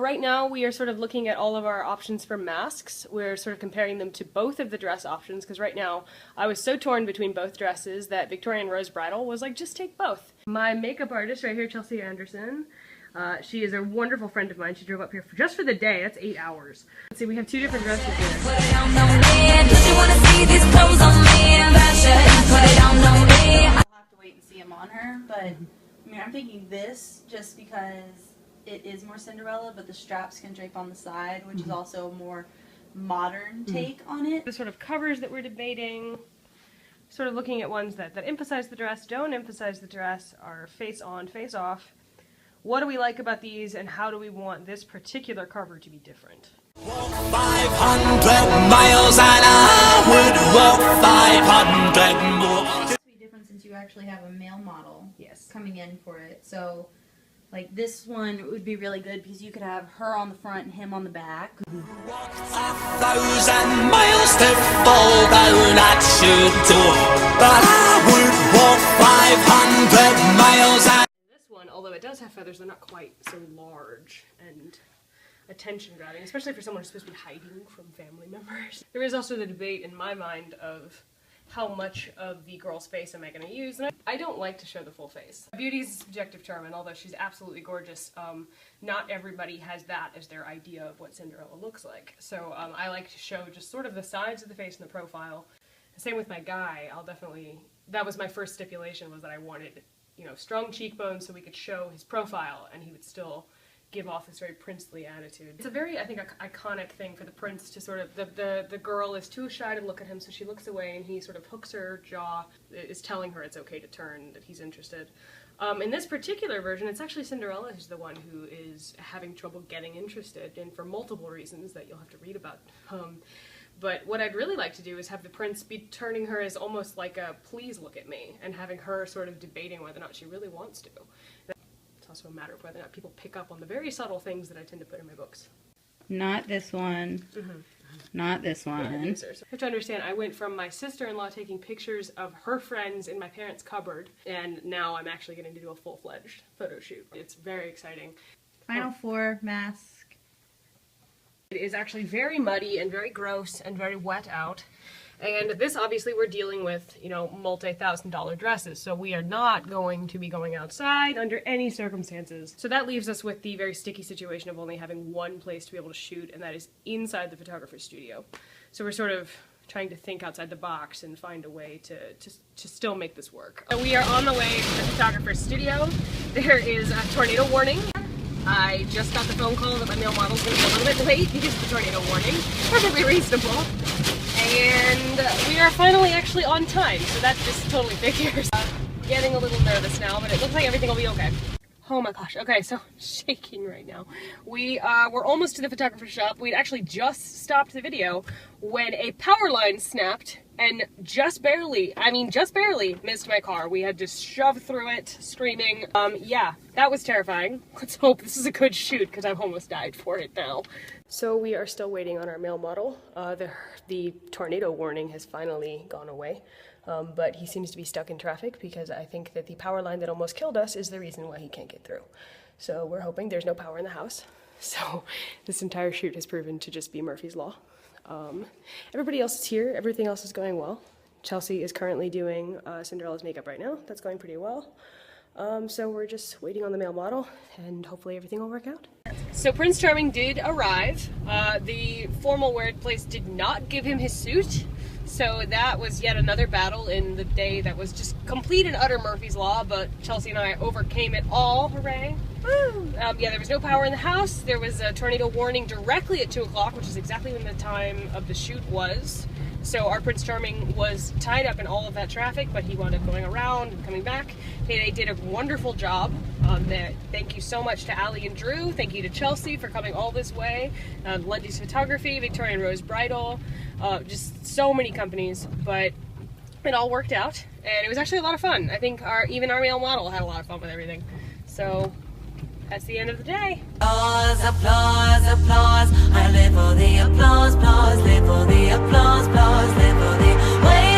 right now we are sort of looking at all of our options for masks. We're sort of comparing them to both of the dress options, because right now I was so torn between both dresses that Victoria and Rose Bridal was like, just take both. My makeup artist right here, Chelsea Anderson, she is a wonderful friend of mine. She drove up here just for the day. That's 8 hours. Let's see, we have two different dresses here. I'll have to wait and see them on her, but I mean, I'm thinking this just because it is more Cinderella, but the straps can drape on the side, which is also a more modern take on it. The sort of covers that we're debating, sort of looking at ones that emphasize the dress, don't emphasize the dress, are face on, face off. What do we like about these, and how do we want this particular cover to be different? Walk 500 miles and I would walk 500 more. It has to be different since you actually have a male model coming in for it. So, like this one would be really good because you could have her on the front and him on the back. Walk 1,000 miles to fall down at your door, but I would walk 500 miles and Although it does have feathers, they're not quite so large and attention-grabbing, especially for someone who's supposed to be hiding from family members. There is also the debate in my mind of how much of the girl's face am I going to use, and I don't like to show the full face. Beauty is a subjective term, and although she's absolutely gorgeous, not everybody has that as their idea of what Cinderella looks like. So I like to show just sort of the sides of the face and the profile. Same with my guy. That was my first stipulation, was that I wanted, you know, strong cheekbones so we could show his profile and he would still give off this very princely attitude. It's a very, I think, iconic thing for the prince to sort of, the girl is too shy to look at him, so she looks away and he sort of hooks her jaw, is telling her it's okay to turn, that he's interested. In this particular version, it's actually Cinderella who's the one who is having trouble getting interested, and for multiple reasons that you'll have to read about. But what I'd really like to do is have the prince be turning her as almost like a please look at me, and having her sort of debating whether or not she really wants to. It's also a matter of whether or not people pick up on the very subtle things that I tend to put in my books. Not this one. Not this one. You have to understand, I went from my sister-in-law taking pictures of her friends in my parents' cupboard, and now I'm actually getting to do a full-fledged photo shoot. It's very exciting. Final four, mask. It is actually very muddy and very gross and very wet out. And this, obviously, we're dealing with, you know, multi-$1,000 dresses, so we are not going to be going outside under any circumstances. So that leaves us with the very sticky situation of only having one place to be able to shoot, and that is inside the photographer's studio. So we're sort of trying to think outside the box and find a way to still make this work. So we are on the way to the photographer's studio. There is a tornado warning. I just got the phone call that my male model's going to be a little bit late because of the tornado warning. Perfectly reasonable. And we are finally actually on time, so that just totally figures. Getting a little nervous now, but it looks like everything will be okay. Oh my gosh, okay, so I'm shaking right now. We're almost to the photographer's shop. We'd actually just stopped the video when a power line snapped and just barely, I mean just barely, missed my car. We had to shove through it, screaming. Yeah, that was terrifying. Let's hope this is a good shoot, because I've almost died for it now. So we are still waiting on our male model. The tornado warning has finally gone away. But he seems to be stuck in traffic because I think that the power line that almost killed us is the reason why he can't get through. So we're hoping there's no power in the house. So this entire shoot has proven to just be Murphy's Law. Everybody else is here. Everything else is going well. Chelsea is currently doing Cinderella's makeup right now. That's going pretty well. So we're just waiting on the male model, and hopefully everything will work out. So Prince Charming did arrive. The formal wear place did not give him his suit. So that was yet another battle in the day that was just complete and utter Murphy's Law, but Chelsea and I overcame it all. Hooray! Woo! Yeah, there was no power in the house. There was a tornado warning directly at 2 o'clock, which is exactly when the time of the shoot was. So our Prince Charming was tied up in all of that traffic, but he wound up going around and coming back. They did a wonderful job. Thank you so much to Allie and Drew. Thank you to Chelsea for coming all this way. Lundy's Photography, Victoria and Rose Bridal, just so many companies, but it all worked out, and it was actually a lot of fun. I think even our male model had a lot of fun with everything. So that's the end of the day. applause, applause, applause. I live for the applause, applause, live for the applause, applause, live for the way.